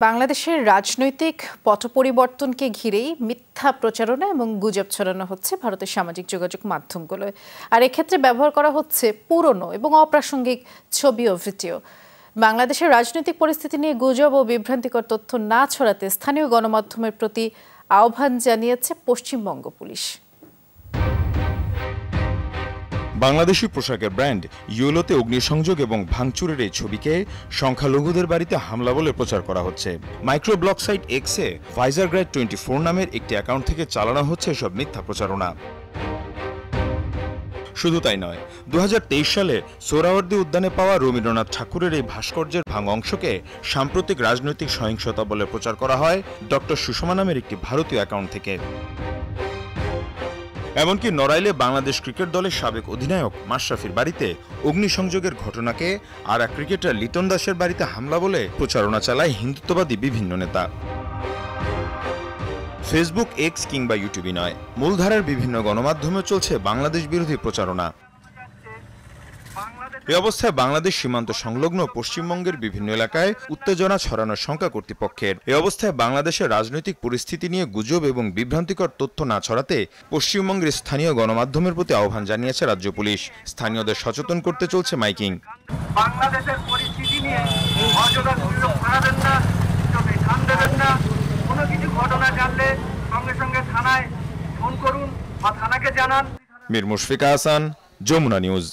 বাংলাদেশের রাজনৈতিক পট পরিবর্তনকে ঘিরেই মিথ্যা প্রচারণা এবং গুজব ছড়ানো হচ্ছে ভারতের সামাজিক যোগাযোগ মাধ্যমগুলোয়। আর এক্ষেত্রে ব্যবহার করা হচ্ছে পুরনো এবং অপ্রাসঙ্গিক ছবি ও ভিডিও। বাংলাদেশের রাজনৈতিক পরিস্থিতি নিয়ে গুজব ও বিভ্রান্তিকর তথ্য না ছড়াতে স্থানীয় গণমাধ্যমের প্রতি আহ্বান জানিয়েছে পশ্চিমবঙ্গ পুলিশ। বাংলাদেশি পোশাকের ব্র্যান্ড ইয়োলোতে অগ্নিসংযোগ এবং ভাঙচুরের এই ছবিকে সংখ্যালঘুদের বাড়িতে হামলা বলে প্রচার করা হচ্ছে। মাইক্রো ব্লগ সাইট এক্সে ভাইজারগ্রাইড 24 নামের একটি অ্যাকাউন্ট থেকে চালানো হচ্ছে এসব মিথ্যা প্রচারণা। শুধু তাই নয়, 2023 সালে সোহরাওয়ার্দী উদ্যানে পাওয়া রবীন্দ্রনাথ ঠাকুরের এই ভাস্কর্যের ভাঙা অংশকে সাম্প্রতিক রাজনৈতিক সহিংসতা বলে প্রচার করা হয় ডক্টর সুষমা নামের একটি ভারতীয় অ্যাকাউন্ট থেকে। এমনকি নড়াইলে বাংলাদেশ ক্রিকেট দলের সাবেক অধিনায়ক মাশরাফির বাড়িতে অগ্নিসংযোগের ঘটনাকে আর এক ক্রিকেটার লিটন দাসের বাড়িতে হামলা বলে প্রচারণা চালায় হিন্দুত্ববাদী বিভিন্ন নেতা। ফেসবুক, এক্স কিংবা ইউটিউবই নয়, মূলধারার বিভিন্ন গণমাধ্যমে চলছে বাংলাদেশ বিরোধী প্রচারণা। এ অবস্থায় বাংলাদেশ সীমান্ত সংলগ্ন পশ্চিমবঙ্গের বিভিন্ন এলাকায় উত্তেজনা ছড়ানোর শঙ্কা কর্তৃপক্ষের। এ অবস্থায় বাংলাদেশের রাজনৈতিক পরিস্থিতি নিয়ে গুজব এবং বিভ্রান্তিকর তথ্য না ছড়াতে পশ্চিমবঙ্গের স্থানীয় গণমাধ্যমের প্রতি আহ্বান জানিয়েছে রাজ্য পুলিশ। স্থানীয়দের সচেতন করতে চলছে মাইকিং। বাংলাদেশের পরিস্থিতি নিয়ে অযথা গুজব ছড়াবেন না, গুজবে কান দেবেন না। কোনো কিছু ঘটনা জানলে সঙ্গে সঙ্গে থানায় ফোন করুন বা থানাকে জানান। মীর মুশফিকা হাসান, যমুনা নিউজ।